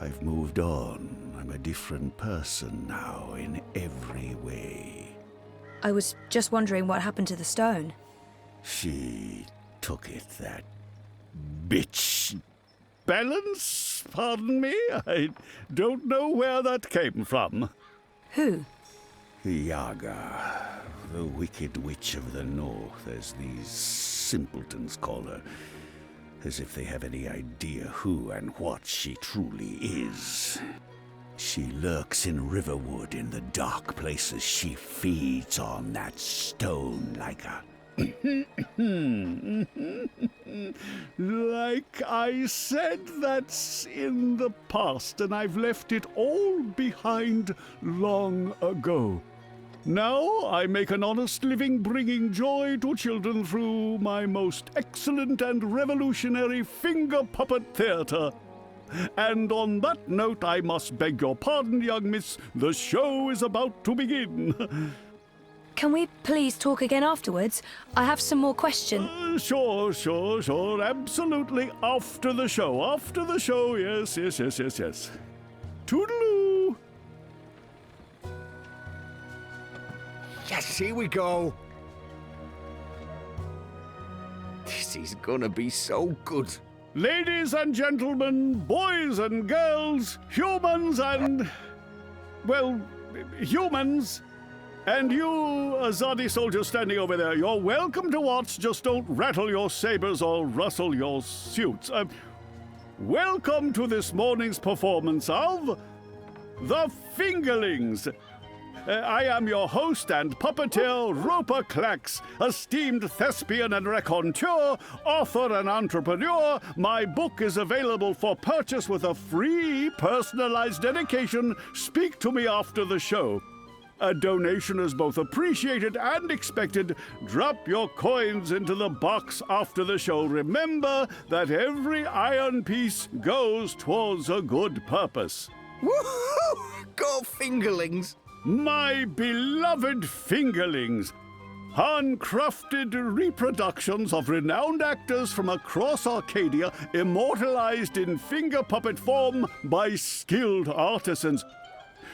I've moved on. I'm a different person now in every way. I was just wondering what happened to the stone. She took it, that bitch. Balance? Pardon me? I don't know where that came from. Who? Yaga, the wicked witch of the north, as these simpletons call her. As if they have any idea who and what she truly is. She lurks in Riverwood in the dark places. She feeds on that stone like a... Like I said, that's in the past, and I've left it all behind long ago. Now I make an honest living bringing joy to children through my most excellent and revolutionary finger puppet theater. And on that note, I must beg your pardon, young miss. The show is about to begin. Can we please talk again afterwards? I have some more questions. Sure. Absolutely. After the show. Yes. Toodaloo. Yes, here we go. This is gonna be so good. Ladies and gentlemen, boys and girls, humans and... well, humans. And you, Azadi soldier standing over there, you're welcome to watch. Just don't rattle your sabers or rustle your suits. Welcome to this morning's performance of The Fingerlings. I am your host and puppeteer, Roper Clax, esteemed thespian and raconteur, author and entrepreneur. My book is available for purchase with a free personalized dedication. Speak to me after the show. A donation is both appreciated and expected. Drop your coins into the box after the show. Remember that every iron piece goes towards a good purpose. Woohoo! Go Fingerlings! My beloved Fingerlings, handcrafted reproductions of renowned actors from across Arcadia, immortalized in finger puppet form by skilled artisans.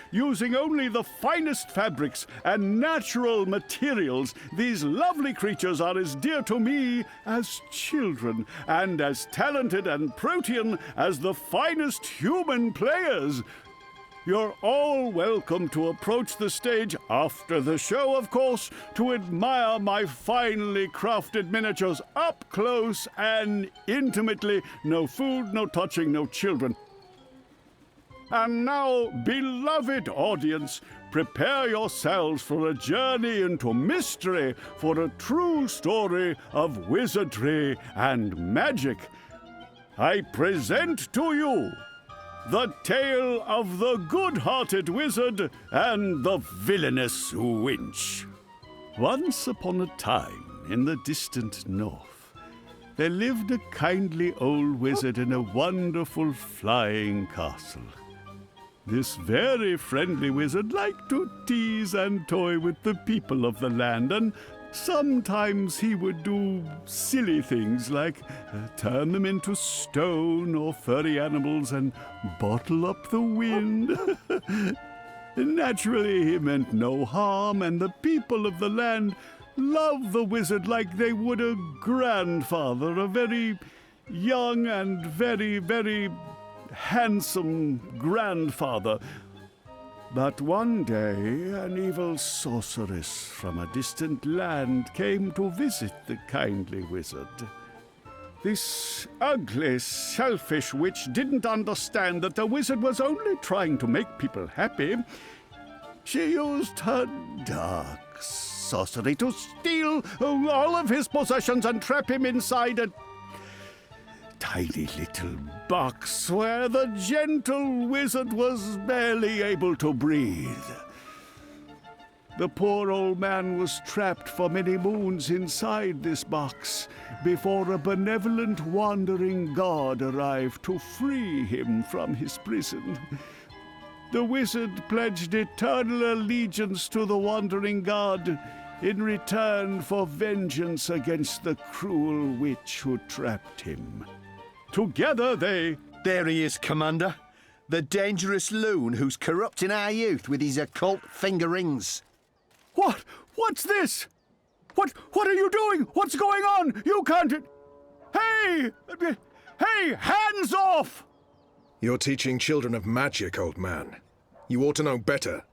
Using only the finest fabrics and natural materials, these lovely creatures are as dear to me as children, and as talented and protean as the finest human players. You're all welcome to approach the stage after the show, of course, to admire my finely crafted miniatures up close and intimately. No food, no touching, no children. And now, beloved audience, prepare yourselves for a journey into mystery, for a true story of wizardry and magic. I present to you the tale of the good-hearted wizard and the villainous winch. Once upon a time, in the distant north, there lived a kindly old wizard in a wonderful flying castle. This very friendly wizard liked to tease and toy with the people of the land, and sometimes he would do silly things like turn them into stone or furry animals and bottle up the wind. Naturally, he meant no harm, and the people of the land loved the wizard like they would a grandfather, a very young and very, very handsome grandfather. But one day, an evil sorceress from a distant land came to visit the kindly wizard. This ugly, selfish witch didn't understand that the wizard was only trying to make people happy. She used her dark sorcery to steal all of his possessions and trap him inside a tiny little box where the gentle wizard was barely able to breathe. The poor old man was trapped for many moons inside this box before a benevolent wandering god arrived to free him from his prison. The wizard pledged eternal allegiance to the wandering god in return for vengeance against the cruel witch who trapped him. Together they... There he is, Commander. The dangerous loon who's corrupting our youth with his occult finger rings. What? What's this? What are you doing? What's going on? You can't... Hey! Hey, hands off! You're teaching children of magic, old man. You ought to know better.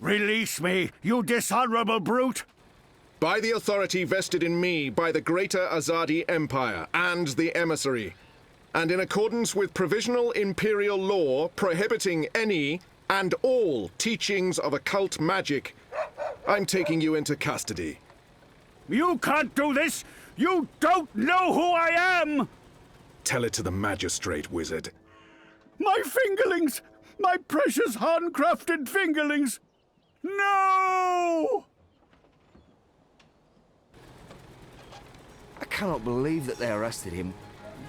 Release me, you dishonorable brute! By the authority vested in me by the Greater Azadi Empire and the Emissary, and in accordance with provisional imperial law prohibiting any and all teachings of occult magic, I'm taking you into custody. You can't do this! You don't know who I am! Tell it to the magistrate, wizard. My fingerlings! My precious handcrafted fingerlings! No! I cannot believe that they arrested him.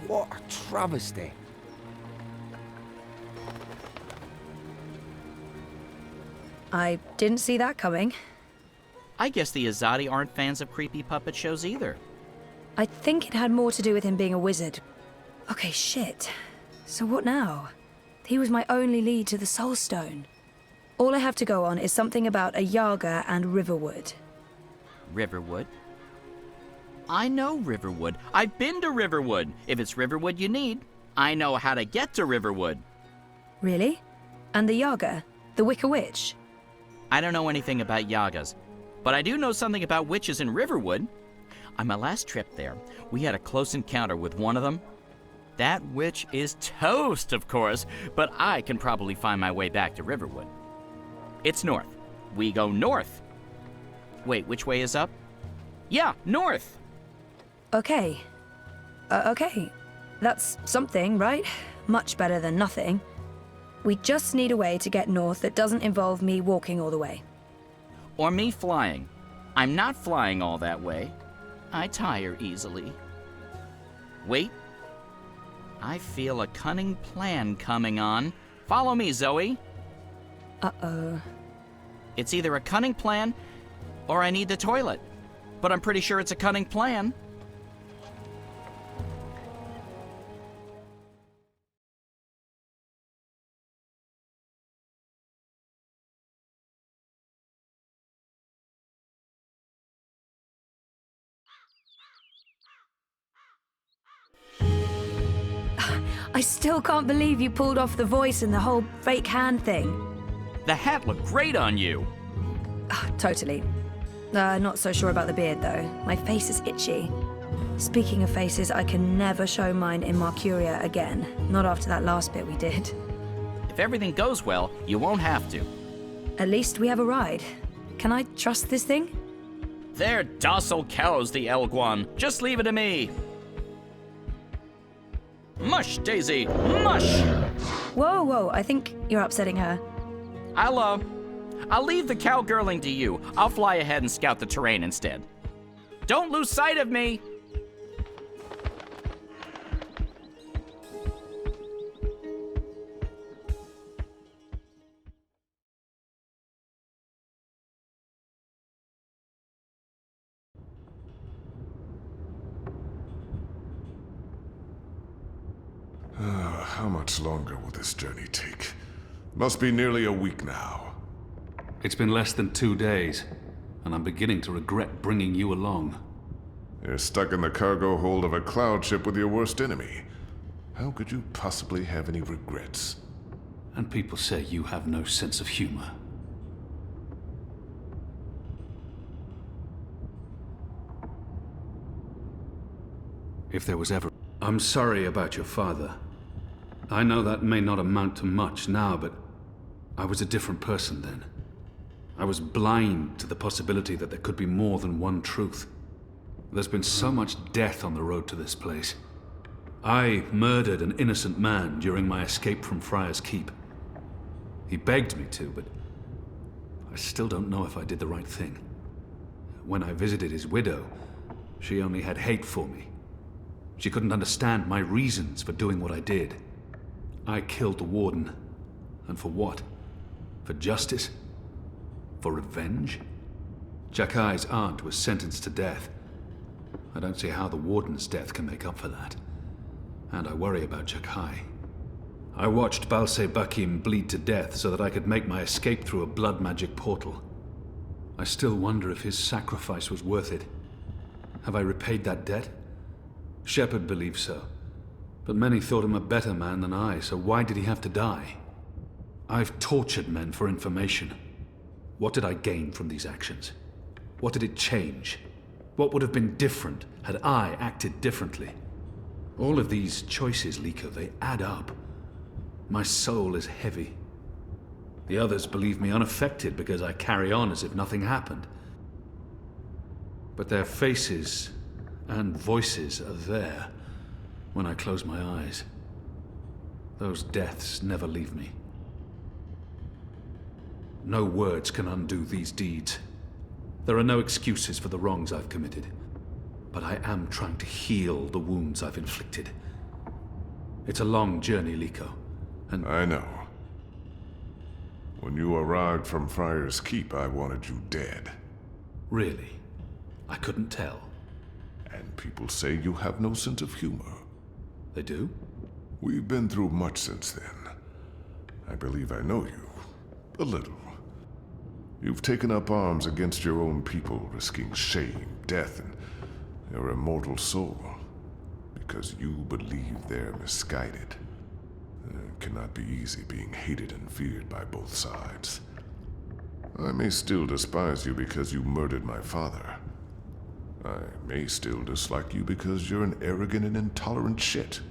What a travesty. I didn't see that coming. I guess the Azadi aren't fans of creepy puppet shows either. I think it had more to do with him being a wizard. Okay, shit. So what now? He was my only lead to the Soul Stone. All I have to go on is something about a Yaga and Riverwood. Riverwood? I know Riverwood. I've been to Riverwood. If it's Riverwood you need, I know how to get to Riverwood. Really? And the Yaga? The Wicker Witch? I don't know anything about Yagas, but I do know something about witches in Riverwood. On my last trip there, we had a close encounter with one of them. That witch is toast, of course, but I can probably find my way back to Riverwood. It's north. We go north. Wait, which way is up? Yeah, north. Okay. Okay. That's something, right? Much better than nothing. We just need a way to get north that doesn't involve me walking all the way. Or me flying. I'm not flying all that way. I tire easily. Wait. I feel a cunning plan coming on. Follow me, Zoe. Uh-oh. It's either a cunning plan, or I need the toilet. But I'm pretty sure it's a cunning plan. I still can't believe you pulled off the voice and the whole fake hand thing. The hat looked great on you. Totally. Not so sure about the beard, though. My face is itchy. Speaking of faces, I can never show mine in Mercuria again. Not after that last bit we did. If everything goes well, you won't have to. At least we have a ride. Can I trust this thing? They're docile cows, the Elguan. Just leave it to me. Mush, Daisy, mush! Whoa, whoa, I think you're upsetting her. I'll leave the cowgirling to you. I'll fly ahead and scout the terrain instead. Don't lose sight of me! How much longer will this journey take? Must be nearly a week now. It's been less than 2 days, and I'm beginning to regret bringing you along. You're stuck in the cargo hold of a cloud ship with your worst enemy. How could you possibly have any regrets? And people say you have no sense of humor. If there was ever... I'm sorry about your father. I know that may not amount to much now, but I was a different person then. I was blind to the possibility that there could be more than one truth. There's been so much death on the road to this place. I murdered an innocent man during my escape from Friar's Keep. He begged me to, but I still don't know if I did the right thing. When I visited his widow, she only had hate for me. She couldn't understand my reasons for doing what I did. I killed the warden. And for what? For justice? For revenge? Jakai's aunt was sentenced to death. I don't see how the warden's death can make up for that. And I worry about Jakai. I watched Balse Bakim bleed to death so that I could make my escape through a blood magic portal. I still wonder if his sacrifice was worth it. Have I repaid that debt? Shepard believes so. But many thought him a better man than I, so why did he have to die? I've tortured men for information. What did I gain from these actions? What did it change? What would have been different had I acted differently? All of these choices, Liko, they add up. My soul is heavy. The others believe me unaffected because I carry on as if nothing happened. But their faces and voices are there when I close my eyes. Those deaths never leave me. No words can undo these deeds. There are no excuses for the wrongs I've committed. But I am trying to heal the wounds I've inflicted. It's a long journey, Liko, and... I know. When you arrived from Friar's Keep, I wanted you dead. Really? I couldn't tell. And people say you have no sense of humor. They do? We've been through much since then. I believe I know you. A little. You've taken up arms against your own people, risking shame, death, and your immortal soul. Because you believe they're misguided. It cannot be easy being hated and feared by both sides. I may still despise you because you murdered my father. I may still dislike you because you're an arrogant and intolerant shit.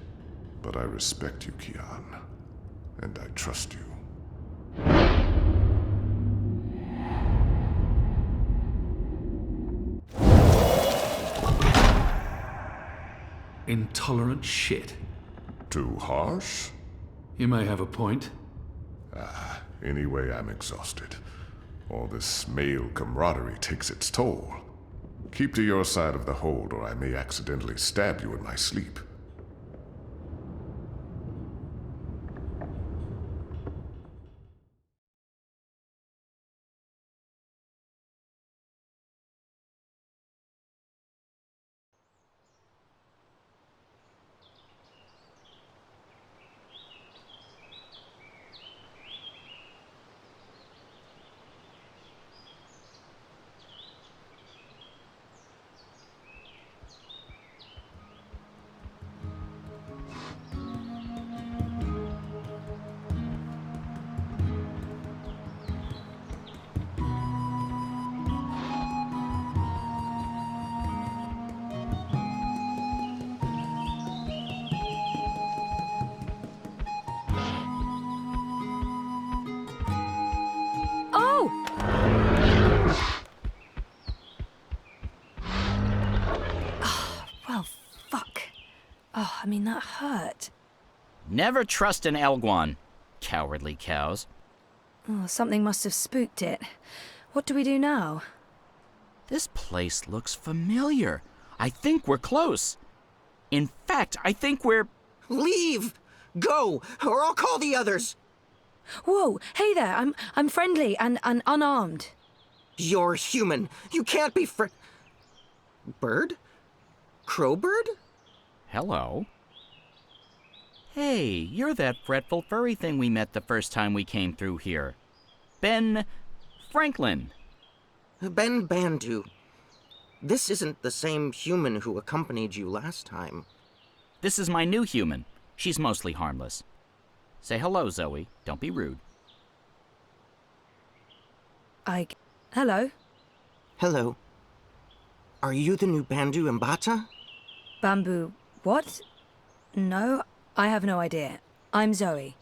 But I respect you, Kian. And I trust you. Intolerant shit. Too harsh? You may have a point. Anyway, I'm exhausted. All this male camaraderie takes its toll. Keep to your side of the hold, or I may accidentally stab you in my sleep. Well, fuck. Oh, I mean, that hurt. Never trust an Elguan, cowardly cows. Oh, something must have spooked it. What do we do now? This place looks familiar. I think we're close. In fact, I think we're... Leave! Go, or I'll call the others! Whoa, hey there, I'm friendly and unarmed. You're human. You can't be Bird? Crowbird? Hello. Hey, you're that fretful furry thing we met the first time we came through here. Ben Franklin. Ben Bandu. This isn't the same human who accompanied you last time. This is my new human. She's mostly harmless. Say hello, Zoe. Don't be rude. Hello? Hello. Are you the new Bandu Mbata? Bamboo... what? No, I have no idea. I'm Zoe.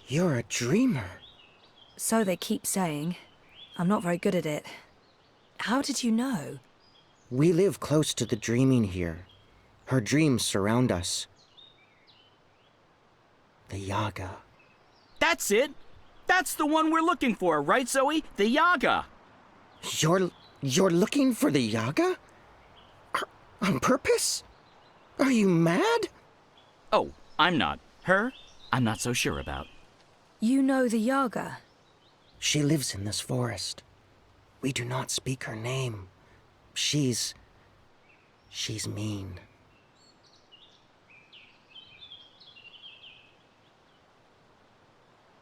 You're a dreamer. So they keep saying. I'm not very good at it. How did you know? We live close to the dreaming here. Her dreams surround us. The Yaga. That's it! That's the one we're looking for, right, Zoe? The Yaga! You're looking for the Yaga? On purpose? Are you mad? Oh, I'm not. Her, I'm not so sure about. You know the Yaga? She lives in this forest. We do not speak her name. She's mean.